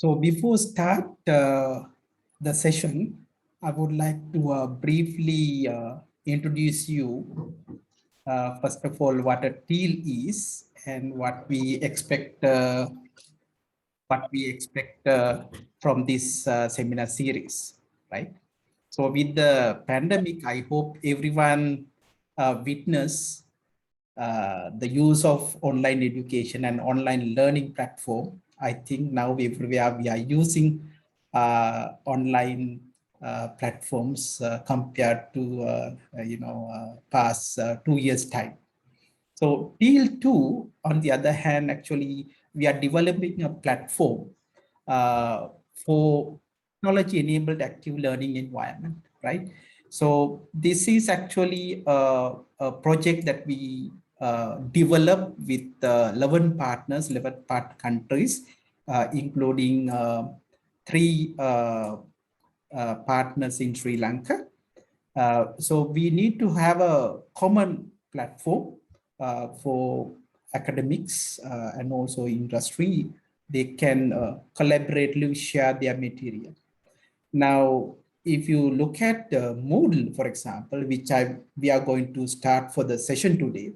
So before start the session, I would like to briefly introduce you, first of all, what a TEAL is and what we expect from this seminar series, right? So with the pandemic, I hope everyone witness the use of online education and online learning platform. I think now everywhere we are using online platforms compared to past 2 years time. So TEAL2, on the other hand, actually we are developing a platform for technology-enabled active learning environment, right? So this is actually a project that we develop with 11 partners, 11 countries, including three partners in Sri Lanka. So we need to have a common platform for academics and also industry. They can collaboratively share their material. Now, if you look at Moodle, for example, which we are going to start for the session today.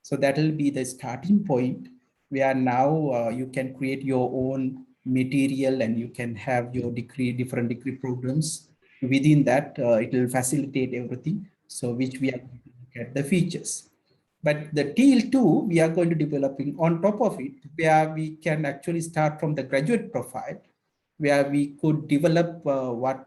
So that will be the starting point where now you can create your own material and you can have your different degree programs. Within that, it will facilitate everything. So which we are going to look at the features. But the TEAL2, we are going to developing on top of it, where we can actually start from the graduate profile, where we could develop what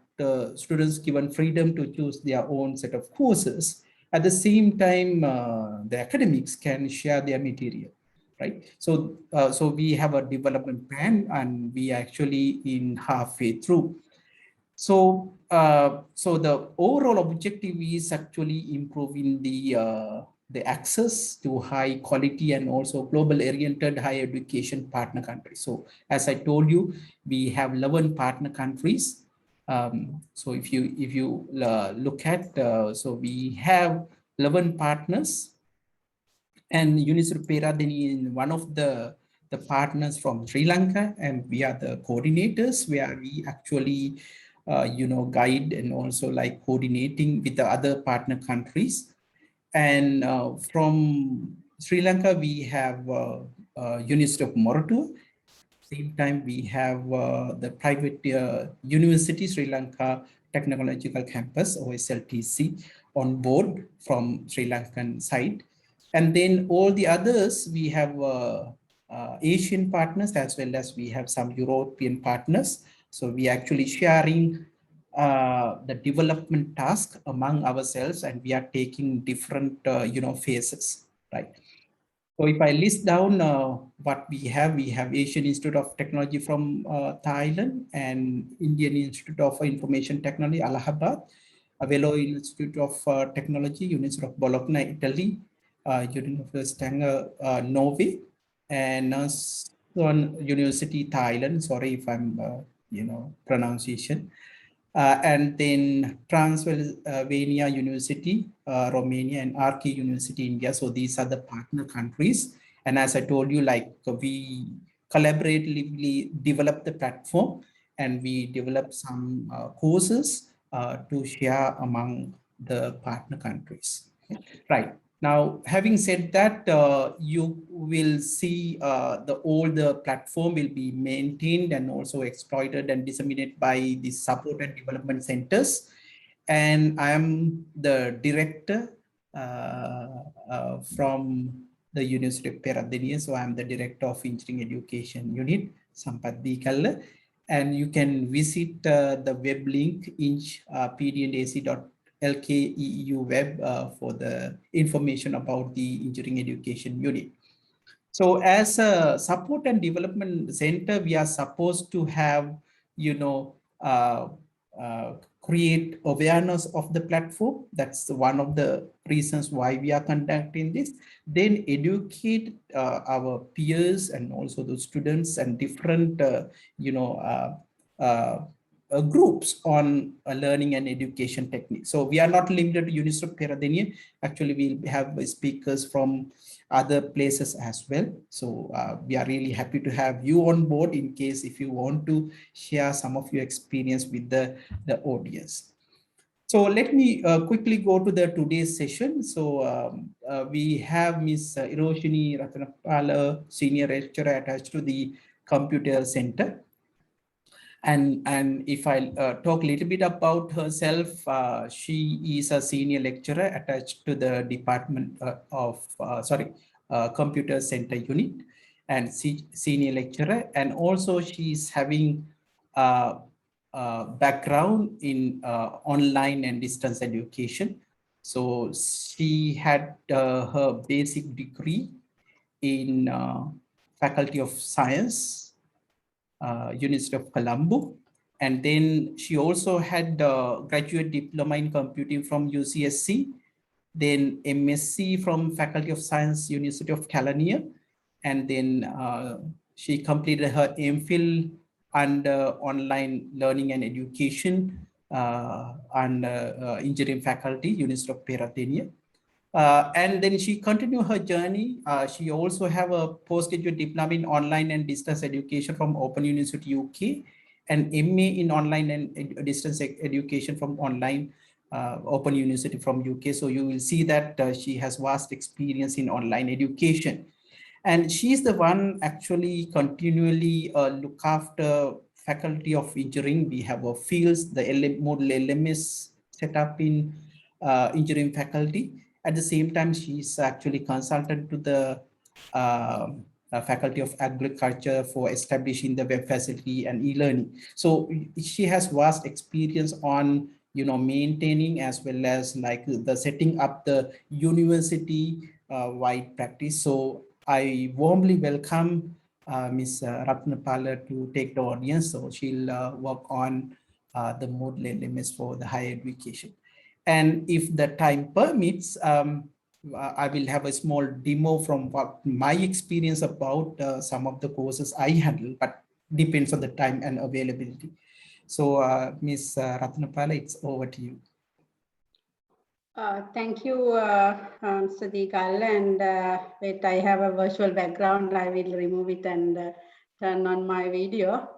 students given freedom to choose their own set of courses. At the same time, the academics can share their material, right? So, so we have a development plan and we actually in halfway through. So, so the overall objective is actually improving the access to high quality and also global oriented higher education partner countries. So as I told you, we have 11 partner countries. So if you look at, so we have 11 partners, and Unicef Peradeniya is one of the partners from Sri Lanka, and we are the coordinators where we actually guide and also like coordinating with the other partner countries. And from Sri Lanka, we have University of Moratuwa. Same time, we have the private university, Sri Lanka Technological Campus, OSLTC, on board from Sri Lankan side. And then all the others, we have Asian partners as well as we have some European partners. So we actually sharing the development task among ourselves, and we are taking different phases, right? So if I list down what we have Asian Institute of Technology from Thailand and Indian Institute of Information Technology, Allahabad, Avelo Institute of Technology, University of Bologna, Italy, University of Norway, and University Thailand. Sorry if I'm pronunciation. And then Transylvania University, Romania, and Archi University, India. So these are the partner countries. And as I told you, like we collaboratively develop the platform and we develop some courses to share among the partner countries. Right. Now, having said that, you will see all the platform will be maintained and also exploited and disseminated by the support and development centers. And I am the director from the University of Peradeniya. So I'm the director of Engineering Education Unit, Sampath Dikalla. And you can visit the web link pd&ac.lkeu web for the information about the engineering education unit. So as a support and development center, we are supposed to have, create awareness of the platform. That's one of the reasons why we are conducting this. Then educate our peers and also the students and different, groups on learning and education techniques. So we are not limited to University of Peradeniya. Actually, we'll have speakers from other places as well. So we are really happy to have you on board in case if you want to share some of your experience with the audience. So let me quickly go to the today's session. So we have Ms. Hiroshini Ratnapala, Senior Lecturer attached to the Computer Center. And if I talk a little bit about herself, she is a senior lecturer attached to the Department of Computer Center Unit and senior lecturer. And also she's having background in online and distance education. So she had her basic degree in Faculty of Science, University of Colombo. And then she also had graduate diploma in computing from UCSC, then MSc from Faculty of Science, University of California. And then she completed her MPhil under online learning and education and engineering faculty, University of Peradeniya. And then she continued her journey. She also have a postgraduate diploma in online and distance education from Open University UK, and MA in online and distance education from online Open University from UK. So you will see that she has vast experience in online education. And she's the one actually continually look after Faculty of Engineering. We have a fields, the Moodle LMS set up in engineering faculty. At the same time, she's actually consultant to the Faculty of Agriculture for establishing the web facility and e-learning. So she has vast experience on maintaining as well as like the setting up the university wide practice. So I warmly welcome Ms. Ratnapala to take the audience. So she'll work on the Moodle LMS for the higher education. And if the time permits, I will have a small demo from what my experience about some of the courses I handle, but depends on the time and availability. So Ms. Ratnapala, it's over to you. Thank you, Mr. Deekal. And wait, I have a virtual background. I will remove it and turn on my video.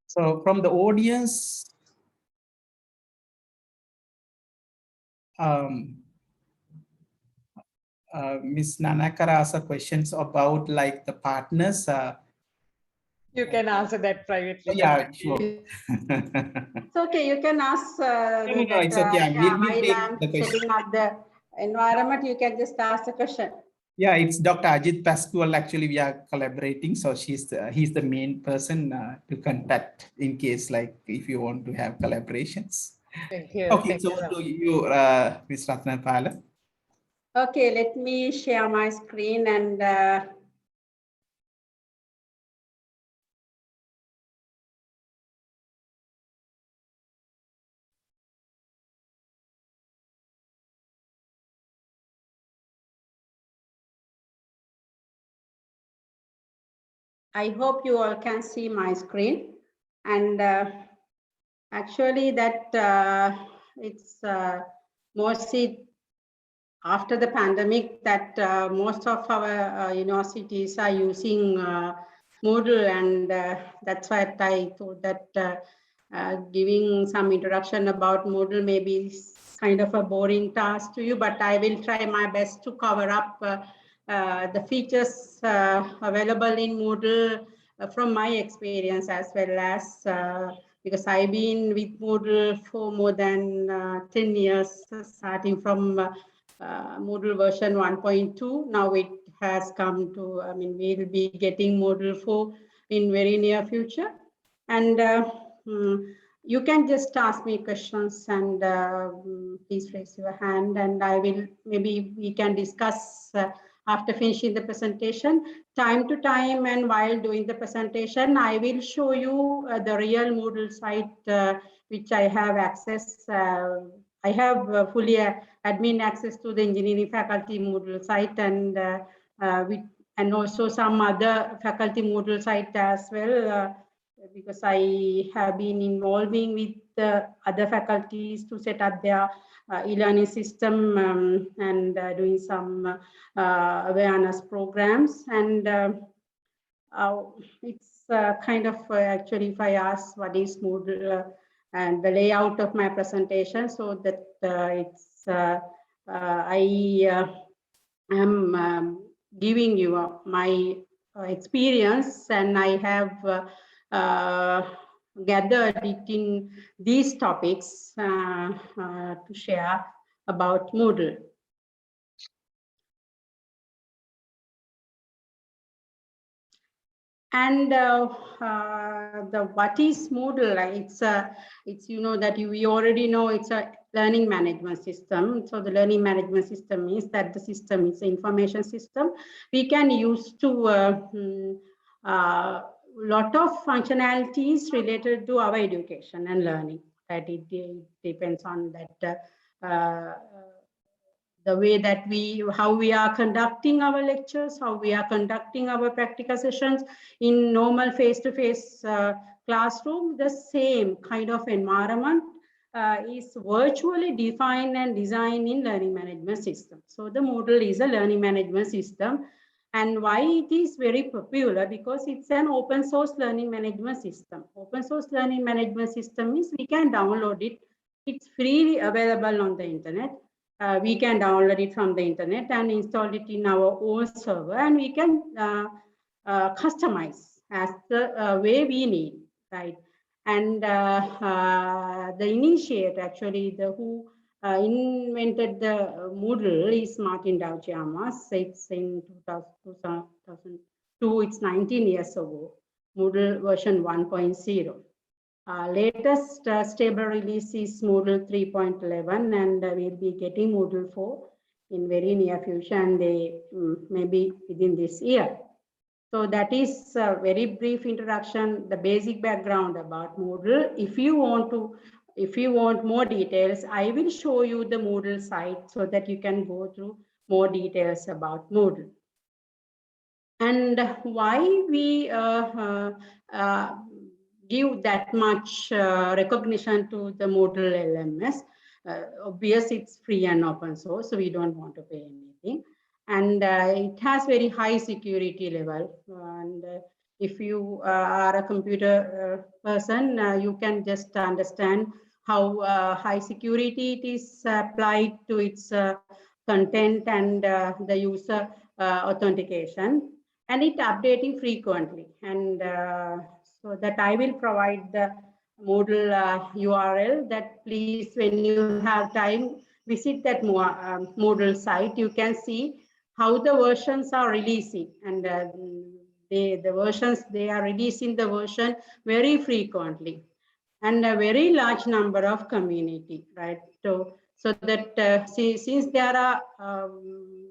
So from the audience, Ms. Nanakara asked questions about like the partners. You can answer that privately. Yeah, sure. It's okay. You can ask. No, it's okay. We'll take the question. Setting up the environment. You can just ask the question. Yeah, it's Dr. Ajit Pascual. Actually, we are collaborating. So he's the main person to contact in case like if you want to have collaborations. Thank you. Okay, so to you, Ms. Ratnapala. Okay, let me share my screen and I hope you all can see my screen. And actually that it's mostly after the pandemic that most of our universities are using Moodle, and that's why I thought that giving some introduction about Moodle may be kind of a boring task to you, but I will try my best to cover up the features available in Moodle from my experience, as well as because I've been with Moodle for more than 10 years, starting from Moodle version 1.2. Now it has come to, we'll be getting Moodle 4 in very near future. And you can just ask me questions and please raise your hand, and maybe we can discuss after finishing the presentation. Time to time and while doing the presentation, I will show you the real Moodle site which I have access. I have fully admin access to the engineering faculty Moodle site, and and also some other faculty Moodle site as well, because I have been involving with other faculties to set up their e-learning system and doing some awareness programs. And it's kind of actually, if I ask what is Moodle and the layout of my presentation, so that I am giving you my experience, and I have gathered it in these topics to share about Moodle. And the what is Moodle? It's you know that we already know it's a learning management system. So the learning management system means that the system is an information system we can use to lot of functionalities related to our education and learning. That it depends on that. The way that how we are conducting our lectures, how we are conducting our practical sessions in normal face-to-face classroom, the same kind of environment is virtually defined and designed in learning management system. So the Moodle is a learning management system. And why it is very popular? Because it's an open source learning management system. Open source learning management system means we can download it. It's freely available on the internet. We can download it from the internet and install it in our own server, and we can customize as the way we need, right? And the initiator, actually, who invented the Moodle is Martin Dow-Chalmers. It's in 2002, it's 19 years ago, Moodle version 1.0. Latest stable release is Moodle 3.11, and we'll be getting Moodle 4 in very near future, and they maybe within this year. So that is a very brief introduction, the basic background about Moodle. If you want more details, I will show you the Moodle site so that you can go through more details about Moodle. And why we give that much recognition to the Moodle LMS. Obvious, it's free and open source, so we don't want to pay anything. And it has very high security level. And if you are a computer person, you can just understand how high security it is applied to its content and the user authentication. And it updating frequently. And so that I will provide the Moodle URL that please, when you have time, visit that Moodle site. You can see how the versions are releasing, and the versions, they are releasing the version very frequently, and a very large number of community, right? So that since there are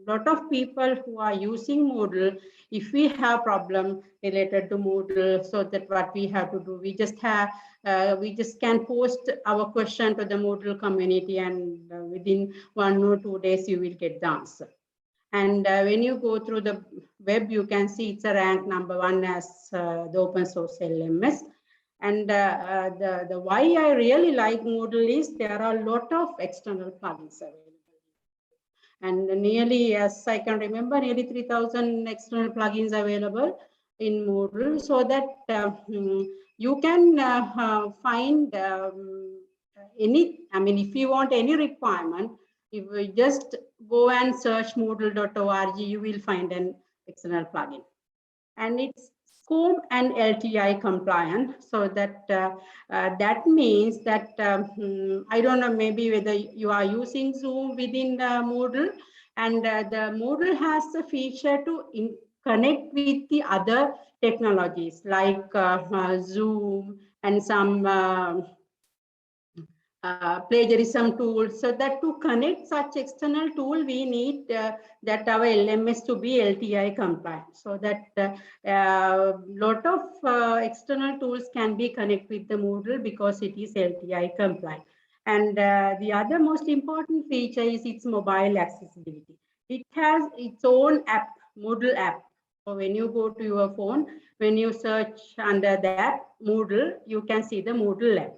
lot of people who are using Moodle, if we have problem related to Moodle, so that what we have to do, we just can post our question to the Moodle community, and within 1 or 2 days you will get the answer. And when you go through the web, you can see it's a rank number 1 as the open source LMS. And the why I really like Moodle is there are a lot of external plugins available. And nearly, as I can remember, nearly 3,000 external plugins available in Moodle, so that you can find any, I mean, if you want any requirement, if you just go and search moodle.org, you will find an external plugin. And it's SCORM and LTI compliant, so that that means that I don't know, maybe whether you are using Zoom within the Moodle, and the Moodle has a feature to connect with the other technologies like Zoom and some plagiarism tools. So that to connect such external tool, we need that our LMS to be LTI compliant. So that lot of external tools can be connected with the Moodle because it is LTI compliant. And the other most important feature is its mobile accessibility. It has its own app, Moodle app. So when you go to your phone, when you search under that Moodle, you can see the Moodle lab.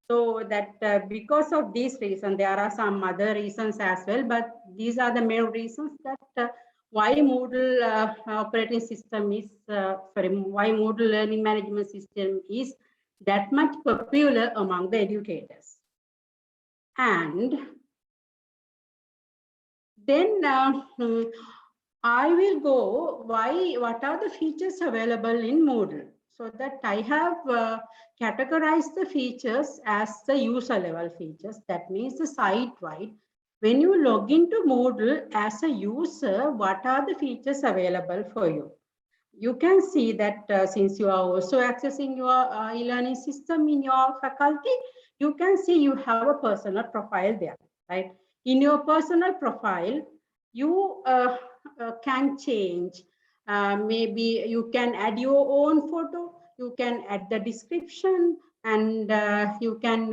So that because of this reason, there are some other reasons as well, but these are the main reasons that why Moodle operating system is, why Moodle learning management system is that much popular among the educators. And then I will go what are the features available in Moodle. So that I have categorized the features as the user level features. That means the site-wide. When you log into Moodle as a user, what are the features available for you? You can see that since you are also accessing your e-learning system in your faculty, you can see you have a personal profile there, right? In your personal profile, you can change. Maybe you can add your own photo, you can add the description, and you can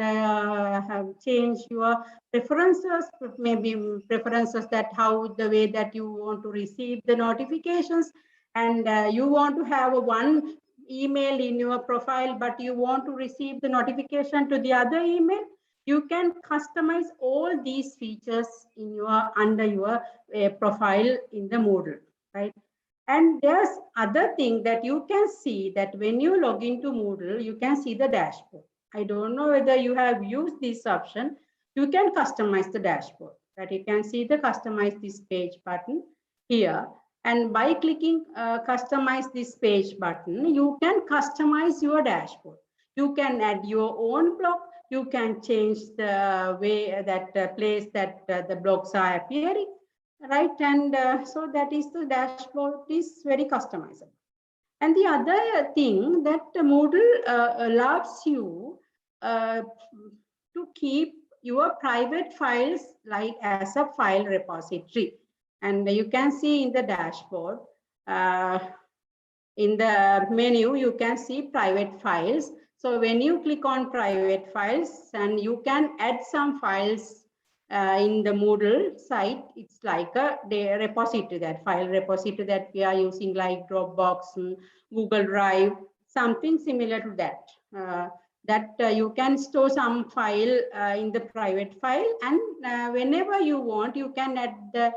change your preferences, maybe preferences that how the way that you want to receive the notifications. And you want to have one email in your profile, but you want to receive the notification to the other email, you can customize all these features in your under your profile in the Moodle, right? And there's other thing that you can see that when you log into Moodle, you can see the dashboard. I don't know whether you have used this option. You can customize the dashboard, that you can see the customize this page button here. And by clicking customize this page button, you can customize your dashboard. You can add your own blog. You can change the way that place that the blogs are appearing, right? And so that is the dashboard is very customizable. And the other thing that Moodle allows you to keep your private files like as a file repository. And you can see in the dashboard, in the menu, you can see private files. So when you click on private files, and you can add some files in the Moodle site, it's like a repository, that file repository that we are using like Dropbox, Google Drive, something similar to that. You can store some file in the private file, and whenever you want, you can add the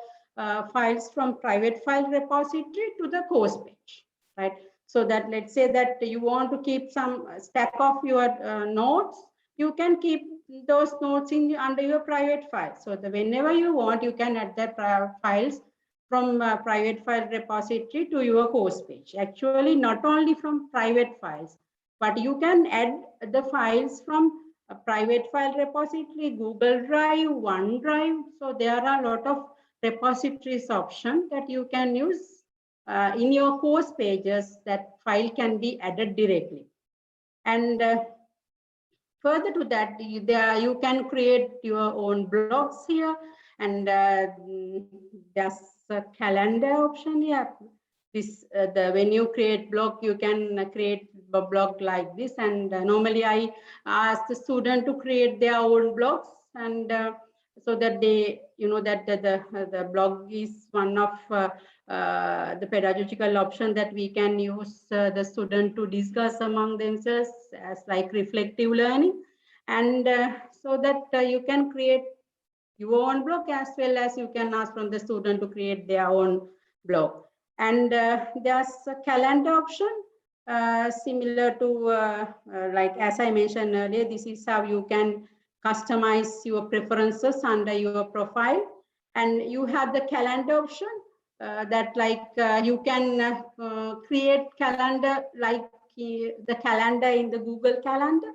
files from private file repository to the course page, right? So that let's say that you want to keep some stack of your notes, you can keep those notes in under your private file. So whenever you want, you can add the files from private file repository to your course page. Actually, not only from private files, but you can add the files from a private file repository, Google Drive, OneDrive. So there are a lot of repositories option that you can use in your course pages. That file can be added directly. And further to that, you can create your own blogs here, and there's a calendar option here. This when you create blog, you can create a blog like this. And normally I ask the student to create their own blogs, and so that they, that the blog is one of the pedagogical option that we can use the student to discuss among themselves as like reflective learning. And so that you can create your own blog, as well as you can ask from the student to create their own blog. And there's a calendar option similar to like as I mentioned earlier, this is how you can customize your preferences under your profile. And you have the calendar option that like you can create calendar like the calendar in the Google Calendar.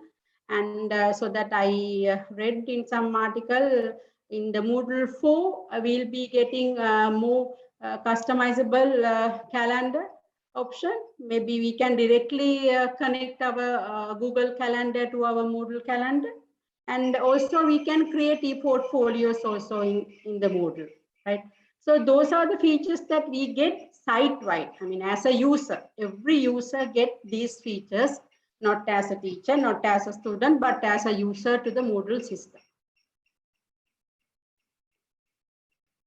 And so that I read in some article in the Moodle 4, we'll be getting more customizable calendar option. Maybe we can directly connect our Google Calendar to our Moodle calendar. And also we can create e-portfolios also in the Moodle, right? So those are the features that we get site-wide. I mean, as a user, every user get these features, not as a teacher, not as a student, but as a user to the Moodle system.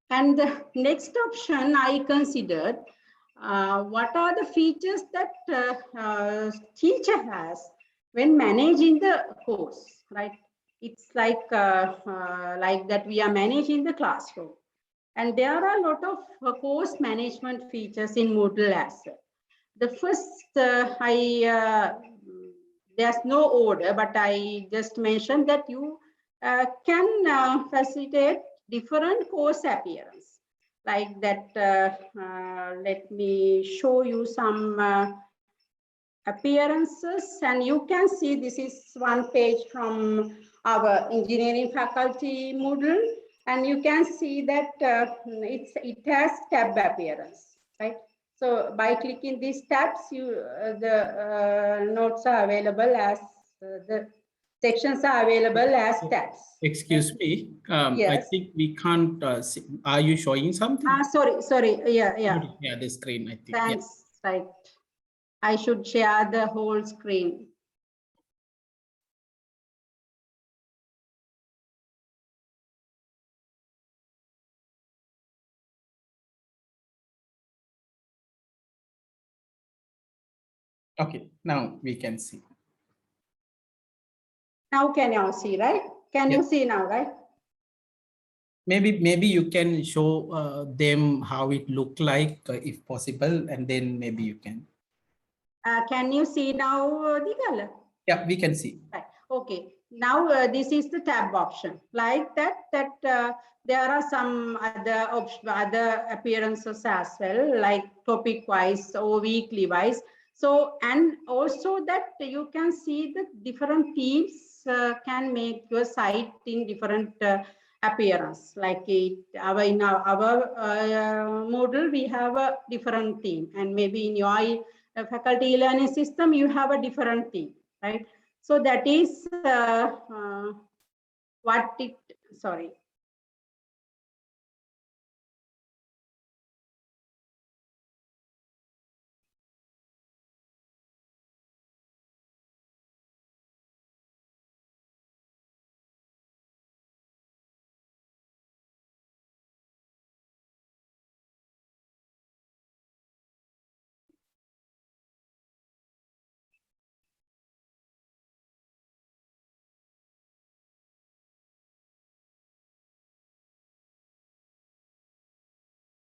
And the next option I considered what are the features that teacher has when managing the course, right? It's like that we are managing the classroom. And there are a lot of course management features in Moodle as well. The first, there's no order, but I just mentioned that you can facilitate different course appearance. Like that, let me show you some appearances, and you can see this is one page from our engineering faculty Moodle, and you can see that it has tab appearance, right? So by clicking these tabs, the notes are available as the sections are available as tabs. Excuse me. Yes. I think we can't see. Are you showing something? Sorry. Yeah. Yeah, the screen, I think. Thanks. Yeah. Right. I should share the whole screen. Okay, now we can see. Now can you see, right? Can you see now, right? Maybe you can show them how it look like if possible, and then maybe you can. Can you see now, Digala? Yeah, we can see. Right. Okay. Now this is the tab option. Like that there are some other appearances as well, like topic wise or weekly wise. So, and also that you can see the different themes can make your site in different appearance. Like in our model, we have a different theme, and maybe in your faculty learning system, you have a different theme, right? So that is sorry.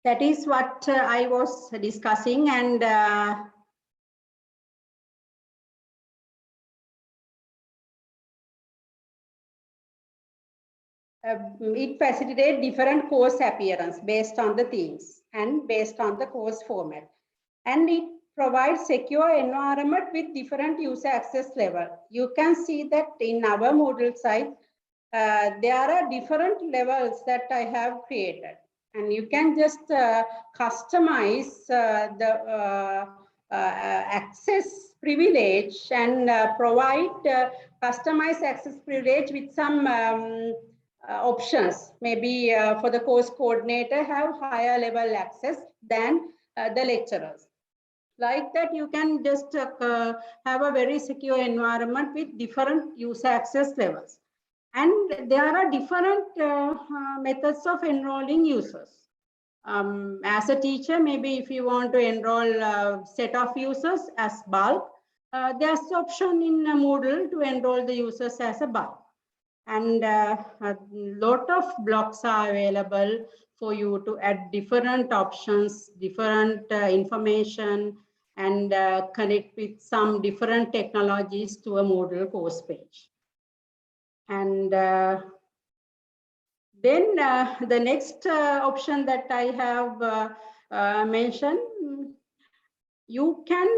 That is what I was discussing, and it facilitates different course appearance based on the themes and based on the course format. And it provides secure environment with different user access level. You can see that in our Moodle site, there are different levels that I have created. And you can just customize the access privilege and provide customized access privilege with some options. Maybe for the course coordinator have higher level access than the lecturers. Like that, you can just have a very secure environment with different user access levels. And there are different methods of enrolling users. As a teacher, maybe if you want to enroll a set of users as bulk, there's option in Moodle to enroll the users as a bulk. And a lot of blocks are available for you to add different options, different information, and connect with some different technologies to a Moodle course page. And then the next option that I have mentioned, you can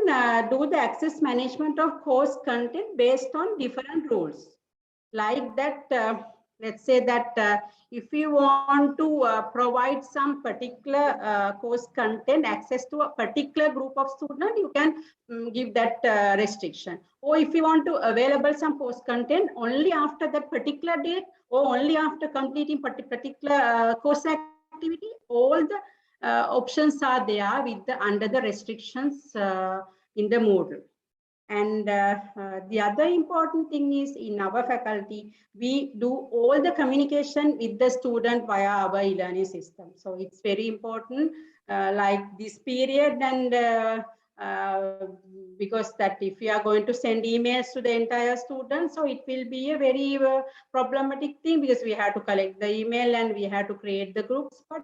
do the access management of course content based on different rules. Like that, let's say that if you want to provide some particular course content access to a particular group of students, you can give that restriction. Or if you want to available some course content only after that particular date or only after completing particular course activity, all the options are there with under the restrictions in the Moodle. And the other important thing is in our faculty, we do all the communication with the student via our e-learning system. So it's very important, like this period, and because that if we are going to send emails to the entire student, so it will be a very problematic thing, because we have to collect the email and we have to create the groups. But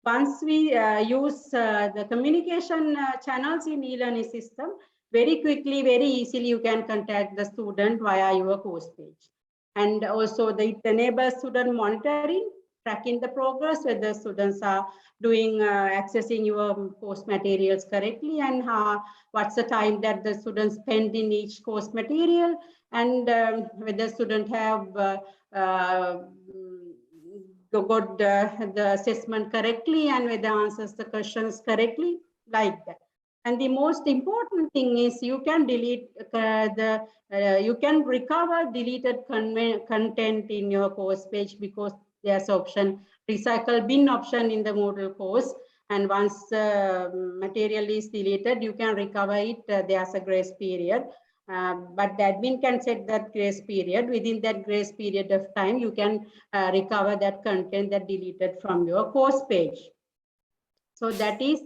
once we use the communication channels in e-learning system, very quickly, very easily, you can contact the student via your course page. And also it enables student monitoring, tracking the progress, whether students are doing, accessing your course materials correctly, and what's the time that the students spend in each course material, and whether students have got the assessment correctly, and whether answers the questions correctly, like that. And the most important thing is you can delete you can recover deleted content in your course page, because there's option recycle bin option in the Moodle course. And once material is deleted, you can recover it. There's a grace period. But the admin can set that grace period. Within that grace period of time, you can recover that content that deleted from your course page. So that is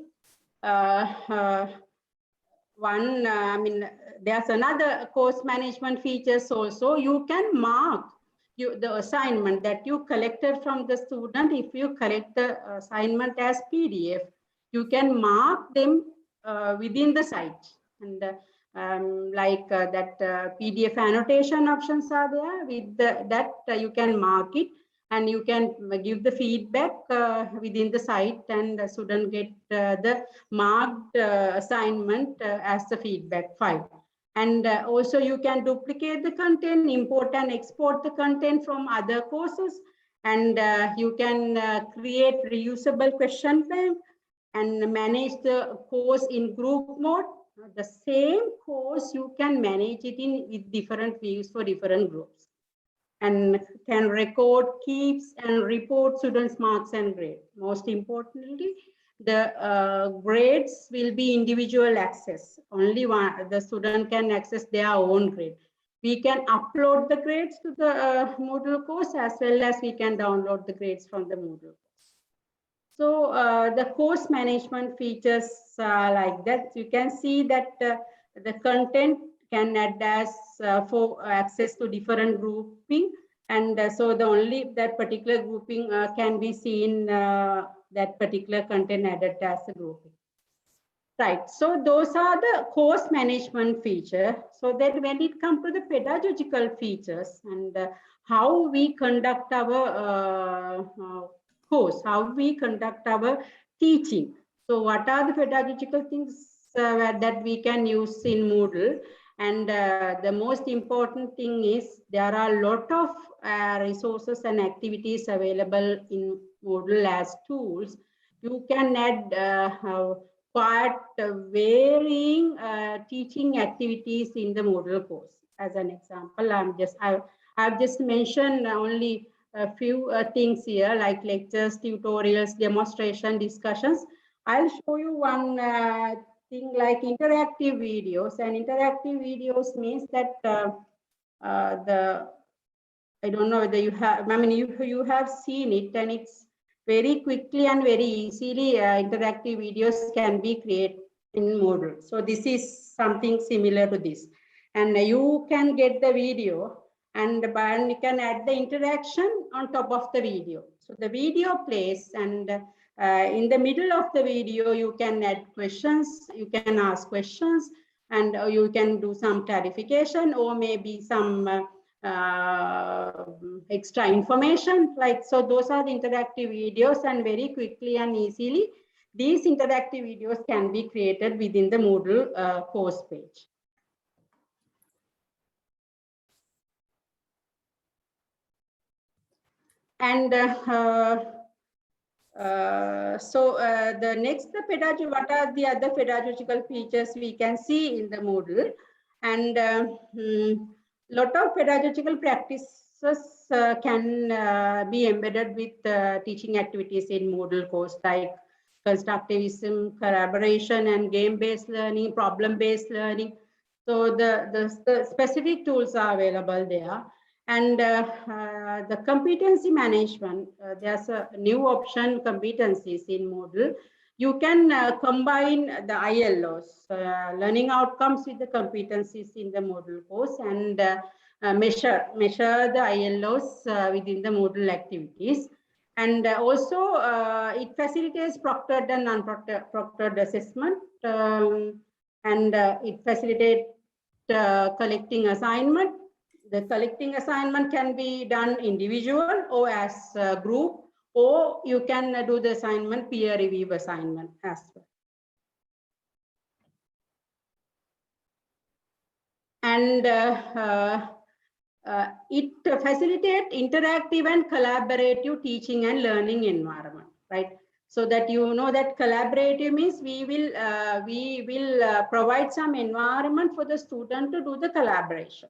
one. I mean, there's another course management features also. You can mark the assignment that you collected from the student. If you collect the assignment as PDF, you can mark them within the site. And that PDF annotation options are there. With that, you can mark it, and you can give the feedback within the site, and the student get the marked assignment as the feedback file. And also you can duplicate the content, import and export the content from other courses, and you can create reusable question bank and manage the course in group mode. The same course, you can manage it in with different views for different groups, and can record, keeps, and report students' marks and grade. Most importantly, the grades will be individual access. Only the student can access their own grade. We can upload the grades to the Moodle course, as well as we can download the grades from the Moodle course. So the course management features like that. You can see that the content can add as for access to different grouping, and so the only that particular grouping can be seen, that particular content added as a grouping. Right, so those are the course management feature. So that when it comes to the pedagogical features, and how we conduct our course, how we conduct our teaching. So what are the pedagogical things that we can use in Moodle? And the most important thing is there are a lot of resources and activities available in Moodle as tools. You can add quite varying teaching activities in the Moodle course. As an example, I've just mentioned only a few things here, like lectures, tutorials, demonstration, discussions. I'll show you one thing like interactive videos. And interactive videos means that I don't know whether you have, I mean, you have seen it, and it's very quickly and very easily interactive videos can be created in Moodle. So this is something similar to this. And you can get the video, and you can add the interaction on top of the video. So the video plays, and in the middle of the video, you can add questions, you can ask questions, and you can do some clarification, or maybe some extra information, like, so those are the interactive videos, and very quickly and easily these interactive videos can be created within the Moodle course page. And the next, the pedagogy, what are the other pedagogical features we can see in the Moodle? And lot of pedagogical practices can be embedded with teaching activities in Moodle course, like constructivism, collaboration, and game-based learning, problem-based learning. So the specific tools are available there. And the competency management, there's a new option, competencies in Moodle. You can combine the ILOs, learning outcomes, with the competencies in the Moodle course, and measure the ILOs within the Moodle activities. And also it facilitates proctored and non-proctored assessment, and it facilitates collecting assignment. The collecting assignment can be done individual or as a group, or you can do the assignment peer review assignment as well. And it facilitates interactive and collaborative teaching and learning environment, right? So that you know that collaborative means we will provide some environment for the student to do the collaboration.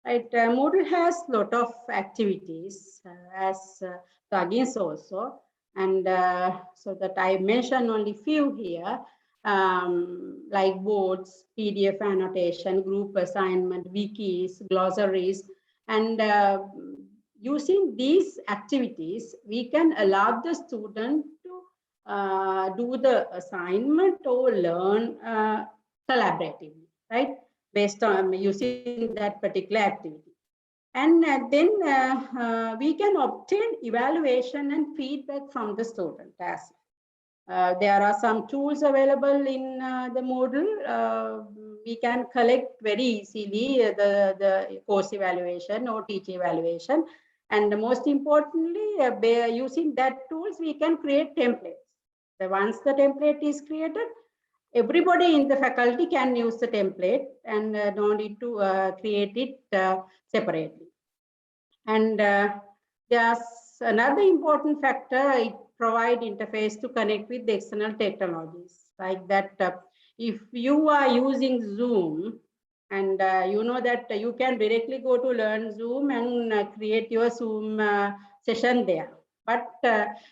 Right, Moodle has a lot of activities as plugins also, and so that I mentioned only few here, like boards, PDF annotation, group assignment, wikis, glossaries, and using these activities, we can allow the student to do the assignment or learn collaboratively, right? Based on using that particular activity. And then we can obtain evaluation and feedback from the student as well. There are some tools available in the Moodle. We can collect very easily the course evaluation or teacher evaluation. And most importantly, by using that tools, we can create templates. So once the template is created, everybody in the faculty can use the template and don't need to create it separately. And there's another important factor, it provides interface to connect with the external technologies. Like that, if you are using Zoom, and you know that you can directly go to Learn Zoom and create your Zoom session there. But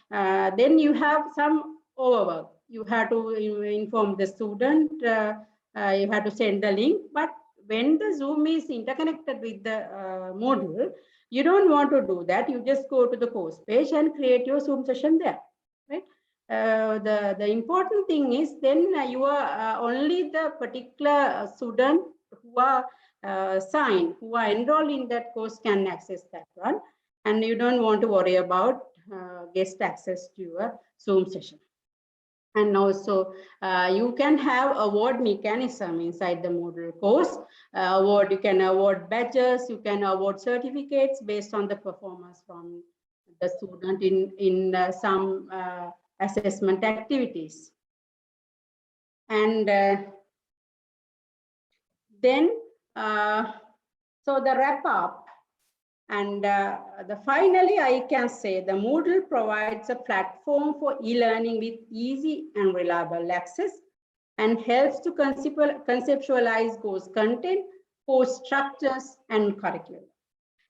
then you have some overwork. You have to inform the student, you have to send the link. But when the Zoom is interconnected with the Moodle, you don't want to do that. You just go to the course page and create your Zoom session there, right? The important thing is then you are only the particular student who are signed, who are enrolled in that course can access that one. And you don't want to worry about guest access to your Zoom session. And also you can have award mechanism inside the Moodle course. You can award badges, you can award certificates based on the performance from the student in some assessment activities. And then, so the wrap up, and finally, I can say the Moodle provides a platform for e-learning with easy and reliable access, and helps to conceptualize course content, course structures, and curriculum.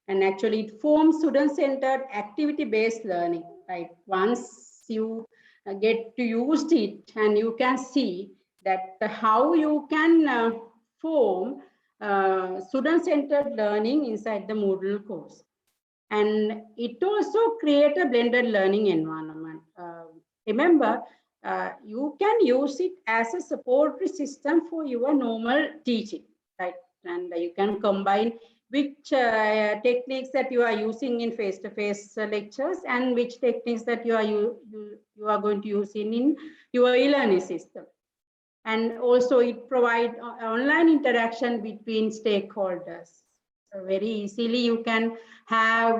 And actually, it forms student-centered, activity-based learning. Right? Once you get to use it, and you can see that how you can form student-centered learning inside the Moodle course. And it also creates a blended learning environment. Remember, you can use it as a support system for your normal teaching, right? And you can combine which techniques that you are using in face-to-face lectures and which techniques that you are going to use in your e-learning system. And also it provides online interaction between stakeholders. So very easily you can have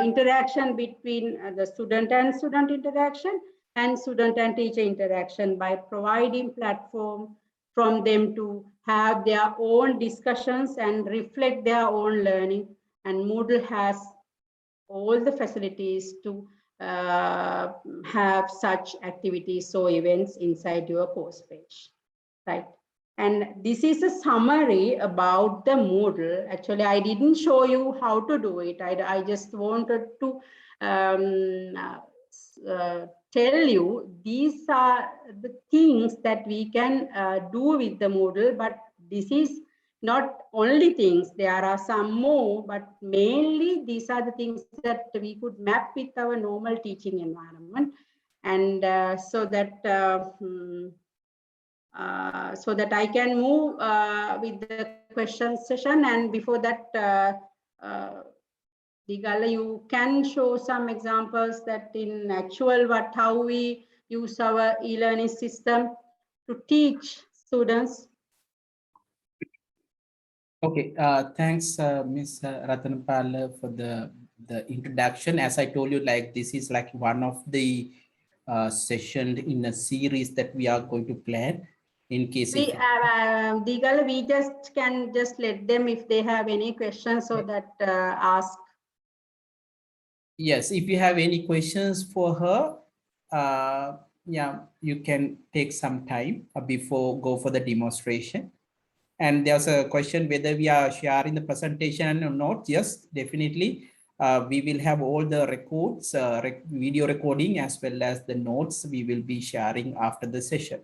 interaction between the student and student interaction and student and teacher interaction by providing platform from them to have their own discussions and reflect their own learning. And Moodle has all the facilities to have such activities or events inside your course page. Right. And this is a summary about the Moodle. Actually, I didn't show you how to do it. I just wanted to tell you these are the things that we can do with the Moodle, but this is not only things, there are some more, but mainly these are the things that we could map with our normal teaching environment. And so that I can move with the question session. And before that, Digala, you can show some examples that in actual how we use our e-learning system to teach students. Okay, thanks, Ms. Ratanapala, for the introduction. As I told you, like this is like one of the session in a series that we are going to plan. In case We Digala, we can let them if they have any questions, so that ask. Yes, if you have any questions for her, yeah, you can take some time before go for the demonstration. And there's a question whether we are sharing the presentation or not. Yes, definitely. We will have all the records, video recording, as well as the notes we will be sharing after the session.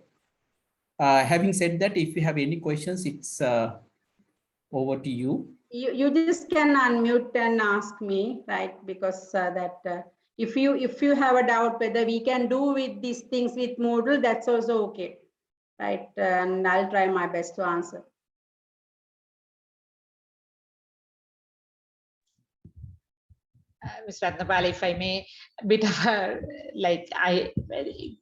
Having said that, if you have any questions, it's over to you. You just can unmute and ask me, right? Because if you have a doubt whether we can do with these things with Moodle, that's also okay, right? And I'll try my best to answer. Ms. Ratnapal, if I may, a bit of a,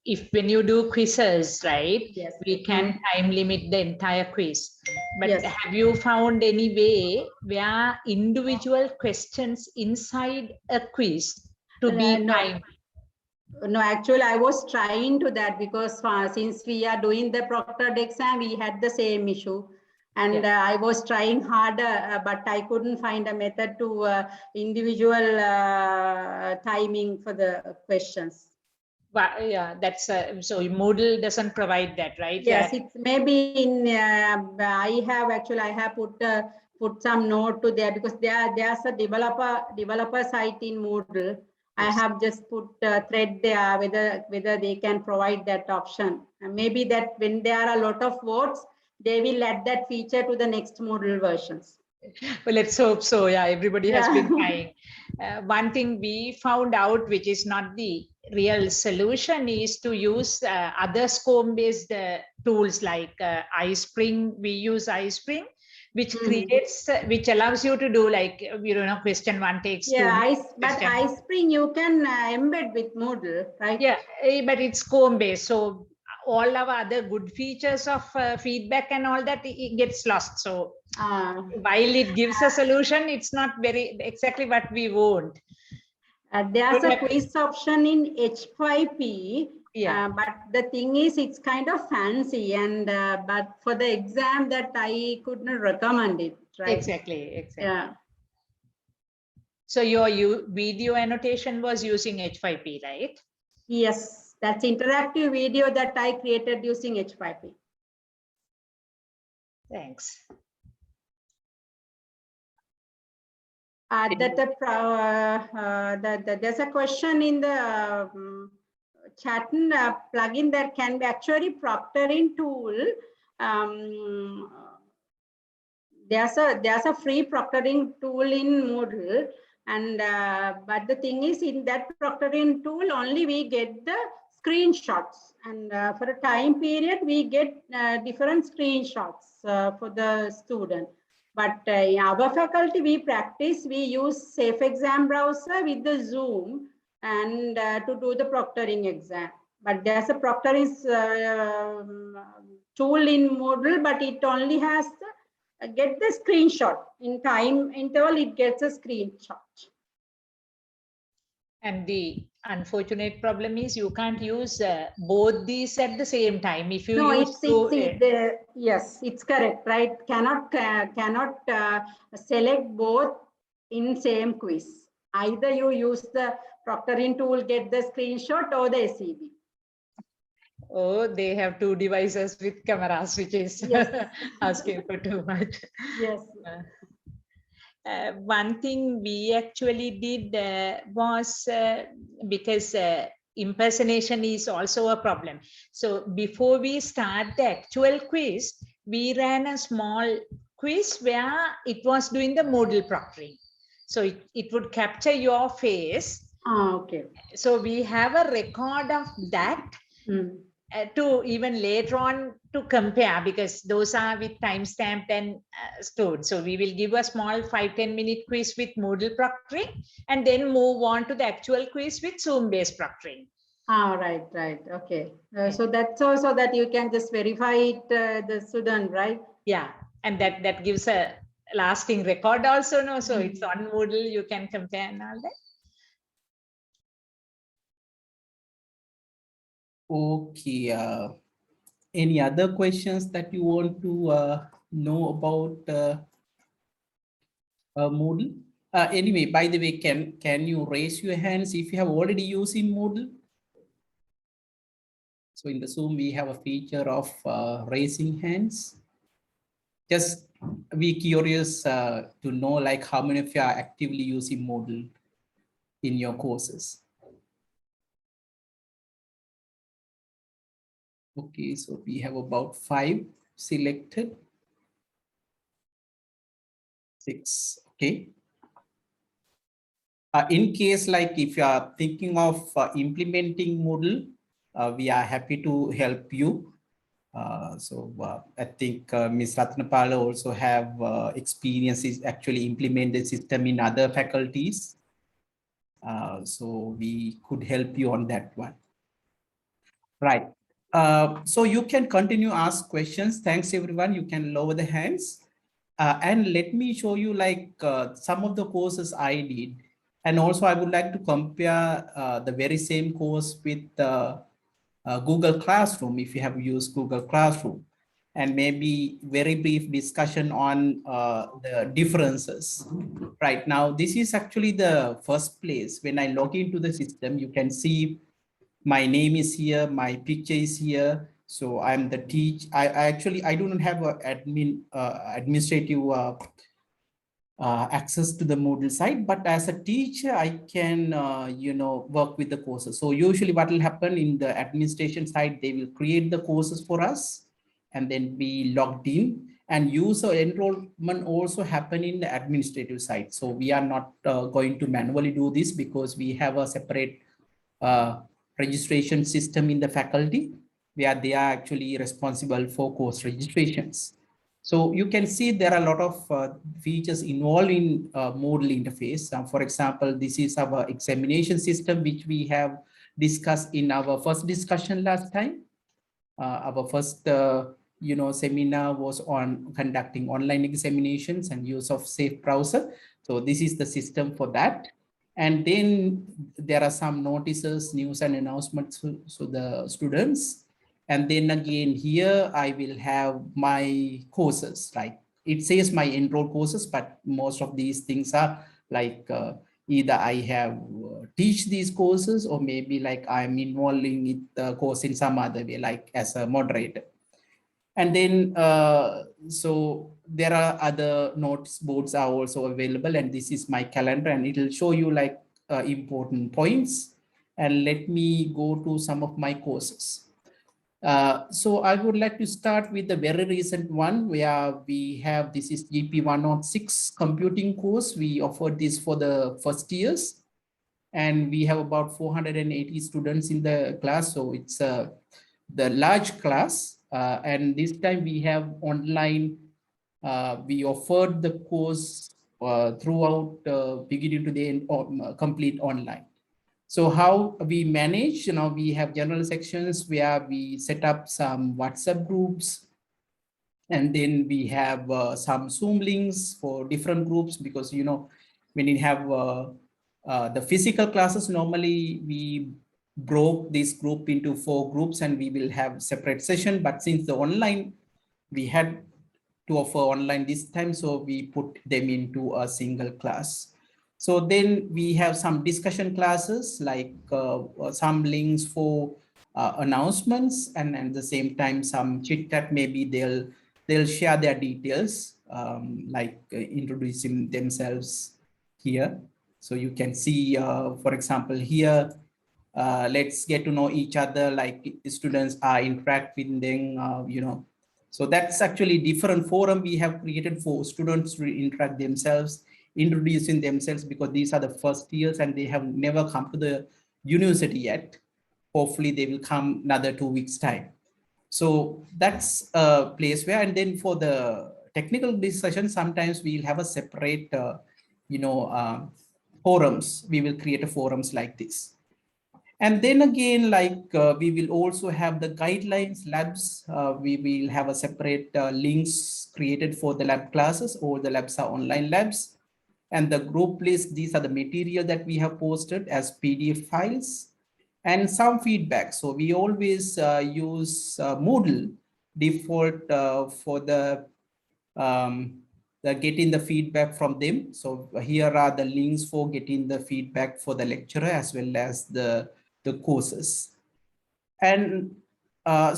if when you do quizzes, right, yes, we can time limit the entire quiz. But yes, have you found any way where individual questions inside a quiz to be timed? No, actually, I was trying to that because since we are doing the proctored exam, we had the same issue. And I was trying harder, but I couldn't find a method to individual timing for the questions. But yeah, that's so Moodle doesn't provide that, right? Yes, it's maybe in. I have put some note to there because there's a developer site in Moodle. I have just put a thread there whether they can provide that option. And maybe that when there are a lot of votes, they will add that feature to the next Moodle versions. Well, let's hope so. Yeah, everybody has been trying. One thing we found out, which is not the real solution, is to use other SCORM-based tools like iSpring. We use iSpring, which creates, which allows you to do like, question one takes 2 minutes. But iSpring you can embed with Moodle, right? Yeah, but it's SCORM-based. So all our other good features of feedback and all that, it gets lost. So while it gives a solution, it's not very exactly what we want. There's a quiz option in H5P, but the thing is, it's kind of fancy, and but for the exam that I could not recommend it, right? Exactly. Yeah. So your video annotation was using H5P, right? Yes, that's interactive video that I created using H5P. Thanks. There's a question in the chat plugin that can be actually proctoring tool. There's a free proctoring tool in Moodle, and but the thing is, in that proctoring tool only we get the screenshots, and for a time period we get different screenshots for the student. But in our faculty, we use Safe Exam browser with the Zoom and to do the proctoring exam. But there's a proctoring tool in Moodle, but it only has get the screenshot. In time interval, it gets a screenshot. And the unfortunate problem is you can't use both these at the same time. If you yes, it's correct, right? Cannot select both in same quiz. Either you use the proctoring tool, get the screenshot, or the SEB. Oh, they have 2 devices with cameras, which is asking for too much. Yes. One thing we actually did was because impersonation is also a problem. So before we start the actual quiz, we ran a small quiz where it was doing the Moodle proctoring. So it would capture your face. Okay. So we have a record of that. To even later on to compare, because those are with timestamp and stored. So we will give a small 5-10 minute quiz with Moodle proctoring and then move on to the actual quiz with Zoom based proctoring. Right. Okay. So that's also that you can just verify it, the student, right? Yeah, and that gives a lasting record also, no? So it's on Moodle, you can compare and all that. Okay. Any other questions that you want to know about Moodle? Anyway, by the way, can you raise your hands if you have already using Moodle? So in the Zoom, we have a feature of raising hands. Just be curious to know like how many of you are actively using Moodle in your courses. Okay, so we have about 5 selected. 6, okay. In case like if you are thinking of implementing Moodle, we are happy to help you. I think Ms. Ratnapala also have experiences actually implement the system in other faculties. So we could help you on that one. Right. So you can continue ask questions. Thanks everyone. You can lower the hands. And let me show you like some of the courses I did. And also I would like to compare the very same course with Google Classroom, if you have used Google Classroom, and maybe very brief discussion on the differences. Right now, this is actually the first place. When I log into the system, you can see my name is here, my picture is here. So I'm the teacher. I do not have a administrative access to the Moodle site, but as a teacher, I can, work with the courses. So usually what will happen in the administration side, they will create the courses for us and then be logged in, and user enrollment also happen in the administrative side. So we are not going to manually do this because we have a separate registration system in the faculty where they are actually responsible for course registrations. So you can see there are a lot of features involved in Moodle interface. For example, this is our examination system, which we have discussed in our first discussion last time. Our first seminar was on conducting online examinations and use of safe browser. So this is the system for that. And then there are some notices, news and announcements so the students. And then again here I will have my courses, right? It says my enrolled courses, but most of these things are like either I have teach these courses or maybe like I'm involving the course in some other way, like as a moderator. And then, so there are other notes boards are also available, and this is my calendar, and it will show you like important points. And let me go to some of my courses. So I would like to start with the very recent one where we have, this is GP 106 computing course. We offered this for the first years, and we have about 480 students in the class. So it's the large class. And this time we have online, we offered the course throughout beginning to the end, complete online. So how we manage, we have general sections where we set up some WhatsApp groups, and then we have some Zoom links for different groups, because, when you have the physical classes, normally we broke this group into 4 groups and we will have separate session. But since the online, we had to offer online this time, so we put them into a single class. So then we have some discussion classes, like some links for announcements, and at the same time some chit chat. Maybe they'll share their details, like introducing themselves here. So you can see, for example, here, let's get to know each other, like the students are interact with them, So that's actually different forum we have created for students to interact themselves, introducing themselves, because these are the first years and they have never come to the university yet. Hopefully they will come another 2 weeks time. So that's a place where, and then for the technical discussion, sometimes we'll have a separate, forums. We will create a forums like this. And then again, like we will also have the guidelines labs. We will have a separate links created for the lab classes, or the labs are online labs. And the group list, these are the material that we have posted as PDF files, and some feedback. So we always use Moodle default for the getting the feedback from them. So here are the links for getting the feedback for the lecturer as well as the courses. And I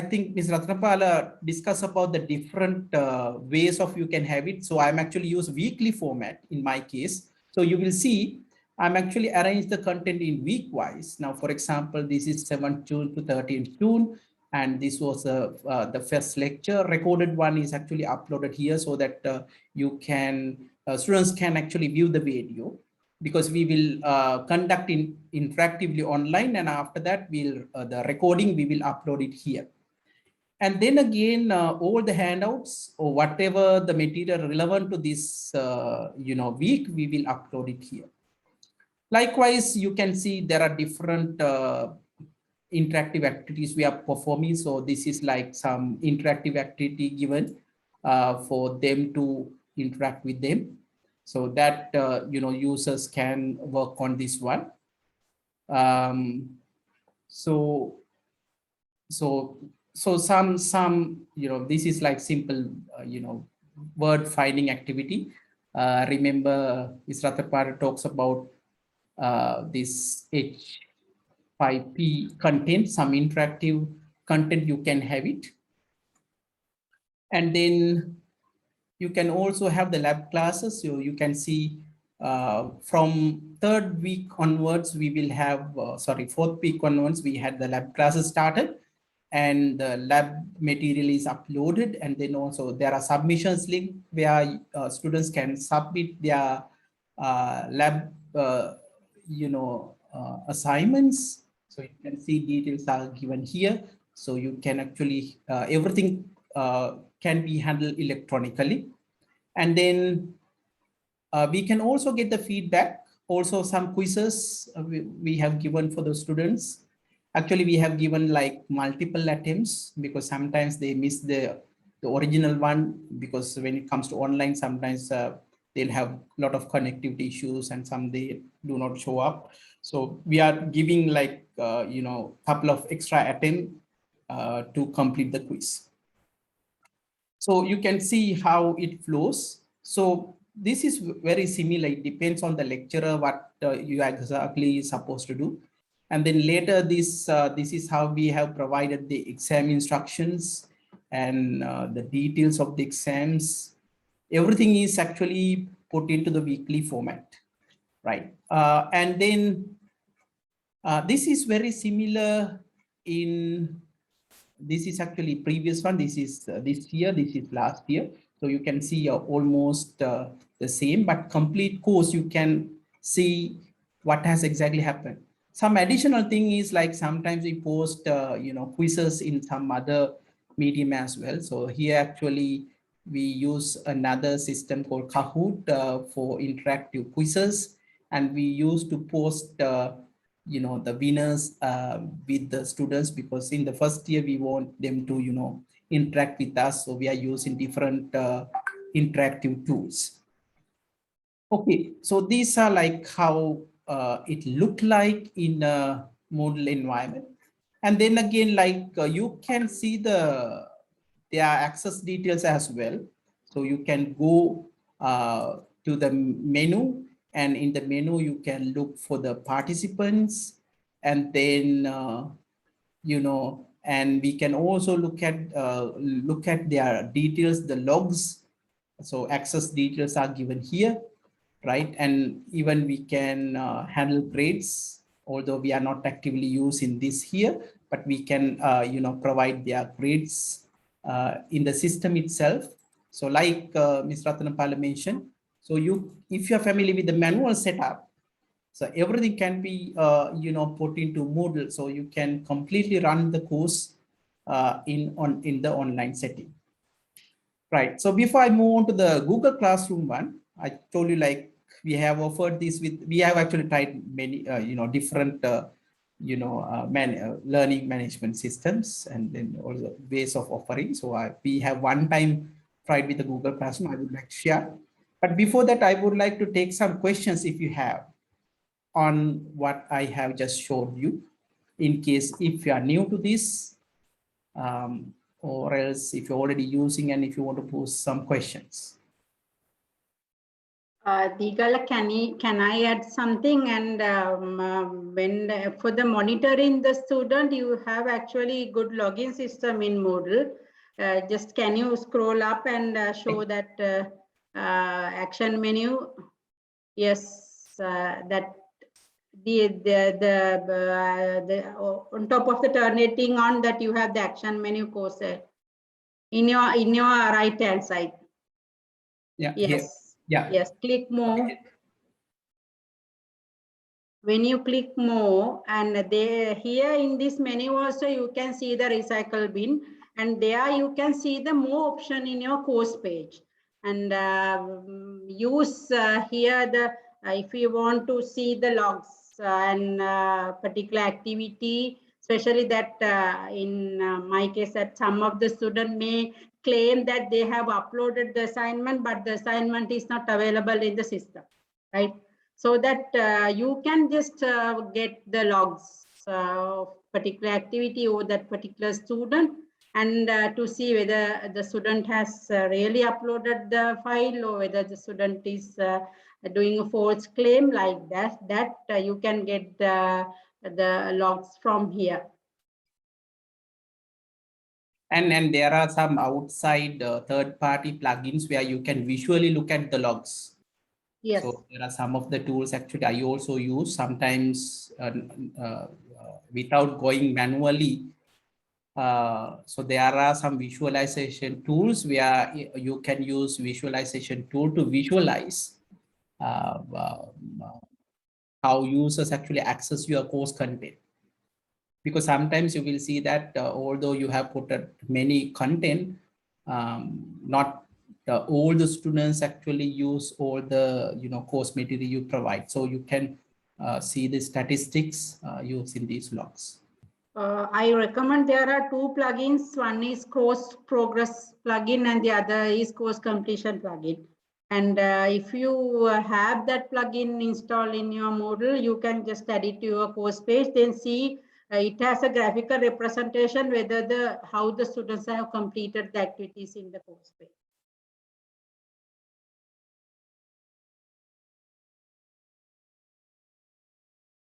think Ms. Ratnapala discussed about the different ways of you can have it. So I'm actually use weekly format in my case. So you will see I'm actually arranged the content in week wise. Now, for example, this is 7th June to 13th June. And this was the first lecture. Recorded one is actually uploaded here so that you can, students can actually view the video, because we will conduct interactively online, and after that we'll the recording we will upload it here. And then again, all the handouts or whatever the material relevant to this week, we will upload it here. Likewise, you can see there are different interactive activities we are performing. So this is like some interactive activity given for them to interact with them, so that users can work on this one. So some this is like simple word finding activity. Remember, Ms. Ratapara talks about this H5P content, some interactive content you can have it. And then you can also have the lab classes. So you can see from 3rd week onwards, we will have, 4th week onwards, we had the lab classes started, and the lab material is uploaded. And then also there are submissions link where students can submit their lab, assignments. So you can see details are given here. So you can actually, everything can be handled electronically. And then we can also get the feedback. Also some quizzes we have given for the students. Actually, we have given like multiple attempts, because sometimes they miss the original one, because when it comes to online, sometimes they'll have a lot of connectivity issues and some they do not show up. So we are giving like, couple of extra attempts to complete the quiz. So you can see how it flows. So this is very similar. It depends on the lecturer, what you exactly supposed to do. And then later this is how we have provided the exam instructions and the details of the exams. Everything is actually put into the weekly format, right? And then this is very similar in, this is actually previous one. This is this year, this is last year. So you can see almost the same, but complete course, you can see what has exactly happened. Some additional thing is like sometimes we post, quizzes in some other medium as well. So here actually we use another system called Kahoot for interactive quizzes. And we used to post the winners with the students, because in the first year we want them to interact with us, so we are using different interactive tools. Okay, so these are like how it looked like in a Moodle environment. And then again, like you can see their access details as well. So you can go to the menu, and in the menu you can look for the participants, and then and we can also look at their details, the logs. So access details are given here, right? And even we can handle grades, although we are not actively using this here, but we can provide their grades in the system itself. So like Ms. Ratnapala mentioned, so if you're familiar with the manual setup, so everything can be, put into Moodle. So you can completely run the course in the online setting. Right. So before I move on to the Google Classroom one, I told you like we have offered this we have actually tried many, different, learning management systems and then also ways of offering. So we have one time tried with the Google Classroom. I would like to share. But before that, I would like to take some questions if you have on what I have just showed you, in case if you are new to this, or else if you're already using and if you want to pose some questions. Digala, can I add something? And when for the monitoring the student, you have actually good login system in Moodle. Just can you scroll up and show that action menu? Yes, that the on top of the turning on that you have the action menu course in your right hand side. Yeah. Yes. Here. Yeah. Yes. Click more. When you click more, and here in this menu also you can see the recycle bin, and there you can see the more option in your course page, and use here the if you want to see the logs and particular activity, especially that in my case that some of the student may claim that they have uploaded the assignment, but the assignment is not available in the system, right? So that you can just get the logs of particular activity or that particular student, and to see whether the student has really uploaded the file or whether the student is doing a false claim like that. You can get the logs from here. And there are some outside third-party plugins where you can visually look at the logs. Yes. So there are some of the tools actually I also use sometimes without going manually. So there are some visualization tools where you can use visualization tool to visualize how users actually access your course content. Because sometimes you will see that although you have put many content, not all the students actually use all the course material you provide. So you can see the statistics using these logs. I recommend there are two plugins. One is course progress plugin and the other is course completion plugin. And if you have that plugin installed in your Moodle, you can just add it to your course page, then see it has a graphical representation whether how the students have completed the activities in the course page.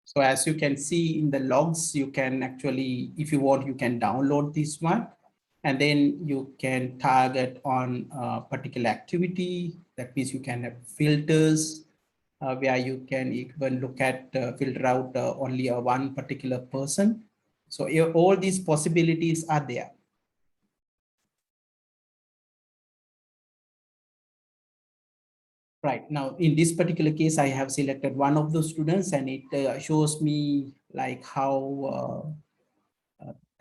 So as you can see in the logs, you can actually, if you want, you can download this one, and then you can target on a particular activity. That means you can have filters where you can even look at filter out only one particular person. So all these possibilities are there. Right, now in this particular case, I have selected one of the students, and it shows me like how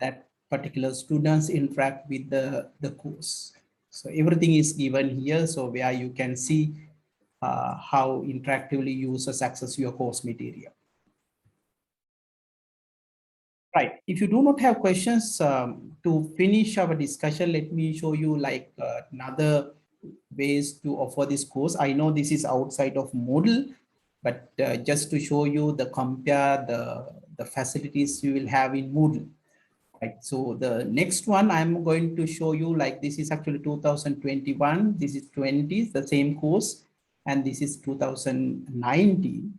that particular students interact with the course. So everything is given here. So where you can see how interactively users access your course material. Right, if you do not have questions, to finish our discussion, let me show you like another ways to offer this course. I know this is outside of Moodle, but just to show you compare the facilities you will have in Moodle. Right, so the next one I'm going to show you, like this is actually 2021, this is 20, the same course, and this is 2019.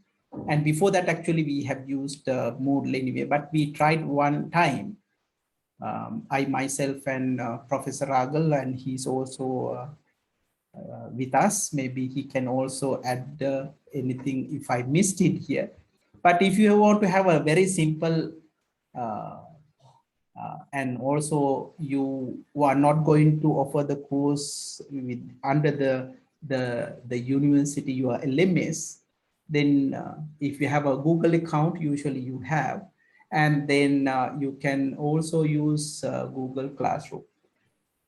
And before that, actually, we have used Moodle anyway, but we tried one time. I myself and Professor Ragal, and he's also with us. Maybe he can also add anything if I missed it here. But if you want to have a very simple And also you are not going to offer the course with under the university, your LMS, then if you have a Google account, usually you have, and then you can also use Google Classroom.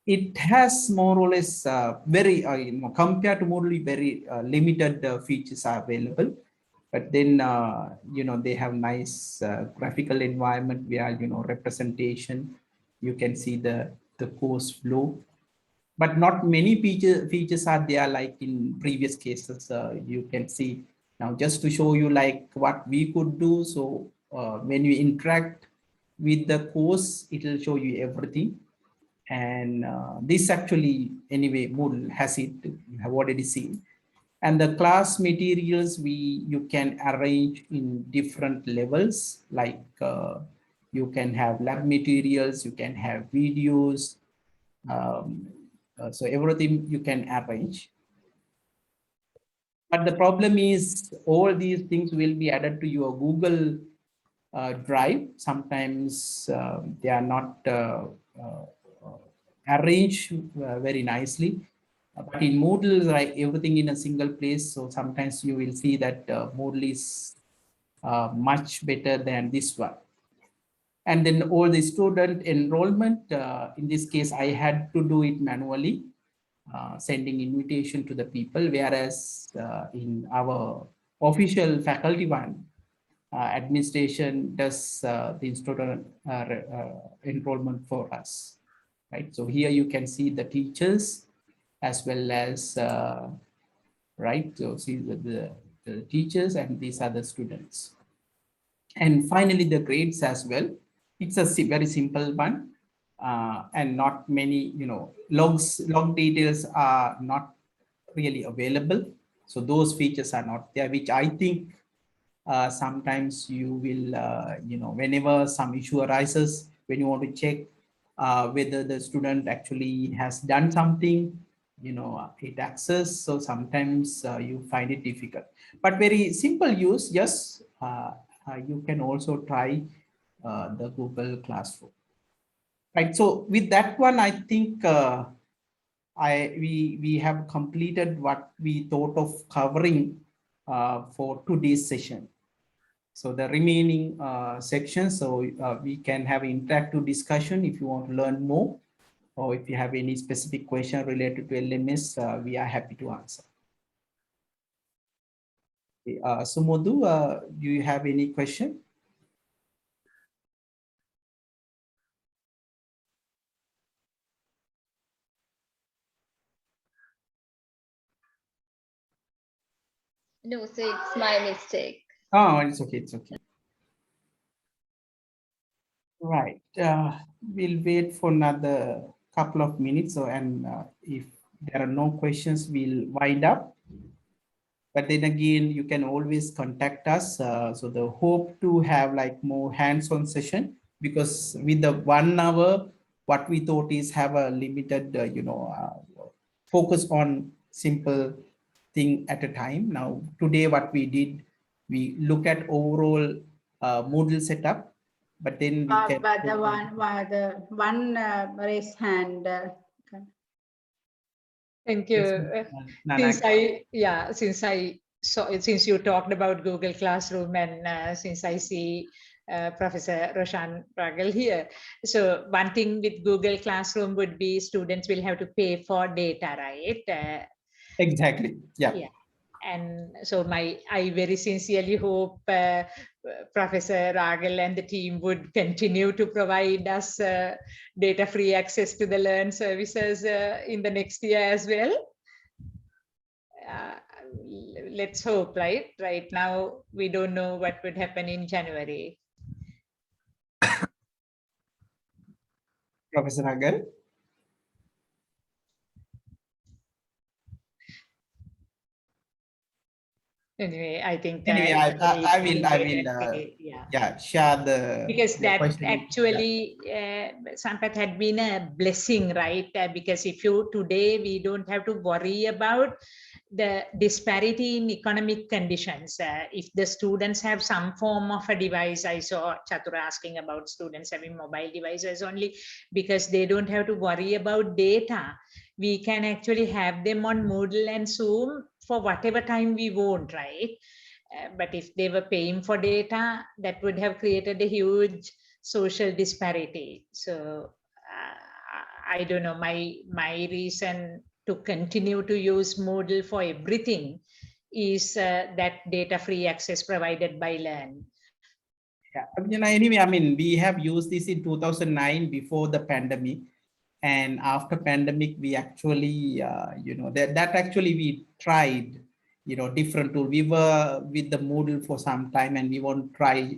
It has more or less very, compared to Moodle, very limited features are available. But then, they have nice graphical environment where, representation, you can see the course flow. But not many features are there like in previous cases. You can see now, just to show you like what we could do. So when you interact with the course, it will show you everything. And this actually, anyway, Moodle has it, you have already seen. And the class materials, you can arrange in different levels, like you can have lab materials, you can have videos, so everything you can arrange. But the problem is all these things will be added to your Google Drive. Sometimes they are not arranged very nicely. But in Moodle, like everything in a single place. So sometimes you will see that Moodle is much better than this one. And then all the student enrollment, in this case, I had to do it manually, sending invitation to the people, whereas in our official faculty one, administration does the student enrollment for us, right? So here you can see the teachers as well as, right? So see the teachers, and these are the students. And finally, the grades as well. It's a very simple one, and not many, log details are not really available. So those features are not there, which I think sometimes you will, whenever some issue arises, when you want to check whether the student actually has done something, it access. So sometimes you find it difficult, but very simple use. Yes, you can also try the Google Classroom. Right. So with that one, I think we have completed what we thought of covering for today's session. So the remaining sections, so we can have interactive discussion if you want to learn more, or if you have any specific question related to LMS, we are happy to answer. So Madhu, do you have any question? No, so it's my mistake. Oh, it's okay. It's okay. Right. We'll wait for another couple of minutes. So, and if there are no questions, we'll wind up. But then again, you can always contact us. So the hope to have like more hands-on session, because with the 1 hour, what we thought is have a limited, focus on simple thing at a time. Now, today, what we did, we look at overall Moodle setup, but then we can. But the one raised hand. Thank you. Since you talked about Google Classroom, and since I see Professor Roshan Ragal here, so one thing with Google Classroom would be students will have to pay for data, right? Exactly. Yeah. And so I very sincerely hope Professor Ragal and the team would continue to provide us data-free access to the Learn services in the next year as well. Let's hope, right? Right now, we don't know what would happen in January. Professor Ragal? Anyway, I think I will share the, because that question. actually Sampath had been a blessing, right? Because if you today we don't have to worry about the disparity in economic conditions. If the students have some form of a device, I saw Chatura asking about students having mobile devices only because they don't have to worry about data. We can actually have them on Moodle and Zoom for whatever time we want, right? But if they were paying for data, that would have created a huge social disparity. So I don't know, my reason to continue to use Moodle for everything is that data-free access provided by Learn. Yeah, anyway, I mean, we have used this in 2009 before the pandemic, and after pandemic, we actually, that actually we tried, different tool. We were with the Moodle for some time, and we want to try,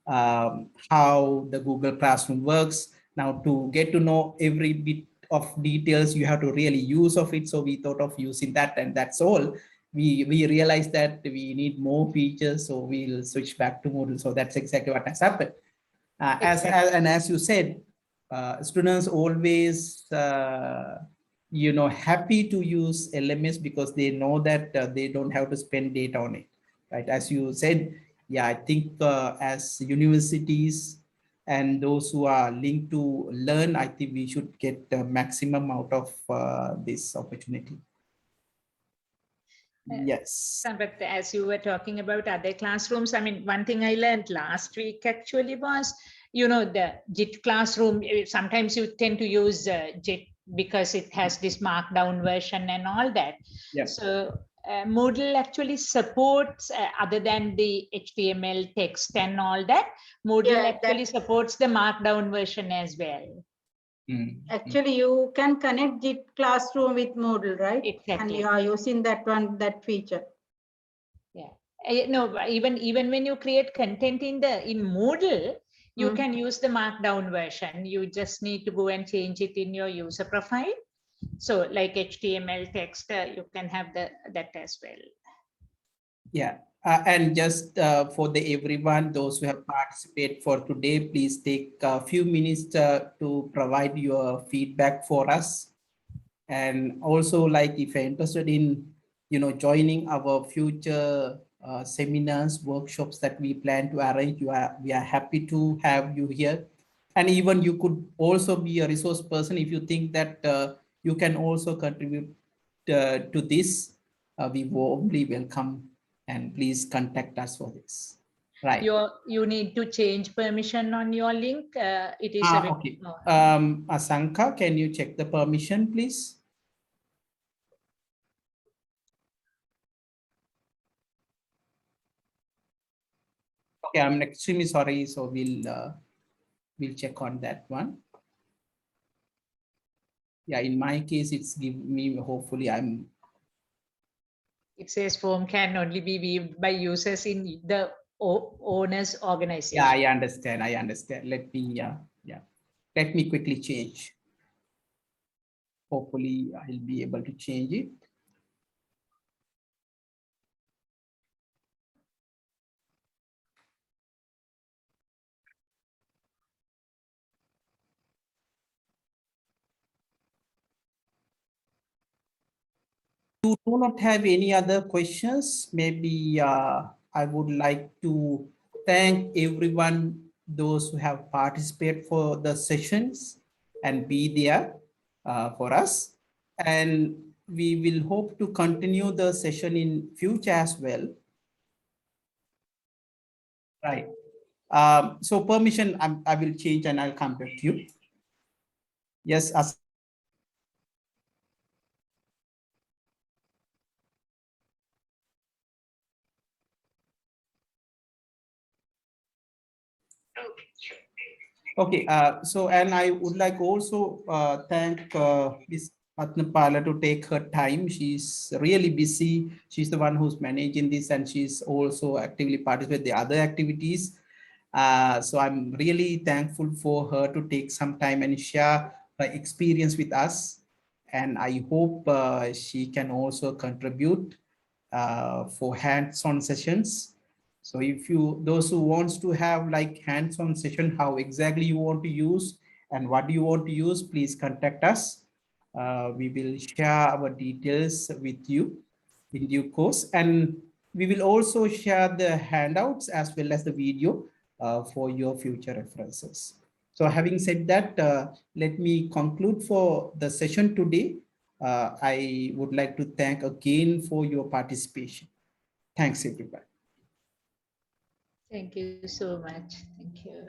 how the Google Classroom works. Now, to get to know every bit of details, you have to really use of it. So we thought of using that, and that's all. We realized that we need more features, so we'll switch back to Moodle. So that's exactly what has happened. As you said, students always happy to use LMS because they know that they don't have to spend data on it, right? As you said, yeah, I think as universities and those who are linked to Learn, I think we should get the maximum out of this opportunity. Yes. But as you were talking about other classrooms, I mean, one thing I learned last week actually was, the JIT classroom, sometimes you tend to use JIT because it has this markdown version and all that. Yeah. So Moodle actually supports, other than the HTML text and all that, Moodle actually supports the markdown version as well. Actually, you can connect JIT classroom with Moodle, right? Exactly. And you are using that feature. Yeah. No, even when you create content in Moodle, you can use the markdown version. You just need to go and change it in your user profile. So like HTML text, you can have that as well. Yeah. And just for everyone, those who have participated for today, please take a few minutes to provide your feedback for us. And also, like, if you're interested in, joining our future seminars, workshops that we plan to arrange, we are happy to have you here. And even you could also be a resource person if you think that you can also contribute to this. We warmly welcome, and please contact us for this. Right. You need to change permission on your link. It is a okay. Asanka, can you check the permission, please? Okay, I'm extremely sorry. So we'll check on that one. Yeah, in my case, it's giving me, hopefully it says form can only be viewed by users in the owner's organization. Yeah, I understand. Let me, let me quickly change. Hopefully I'll be able to change it. You do not have any other questions, maybe I would like to thank everyone, those who have participated for the sessions and be there for us. And we will hope to continue the session in future as well. Right. So permission, I will change and I'll come back to you. Yes. Okay, so, and I would like also thank Ms. Atnapala to take her time. She's really busy. She's the one who's managing this, and she's also actively participating the other activities. So I'm really thankful for her to take some time and share her experience with us. And I hope she can also contribute for hands-on sessions. So if those who wants to have like hands-on session, how exactly you want to use and what do you want to use, please contact us. We will share our details with you in due course, and we will also share the handouts as well as the video for your future references. So having said that, let me conclude for the session today. I would like to thank again for your participation. Thanks, everybody. Thank you so much. Thank you.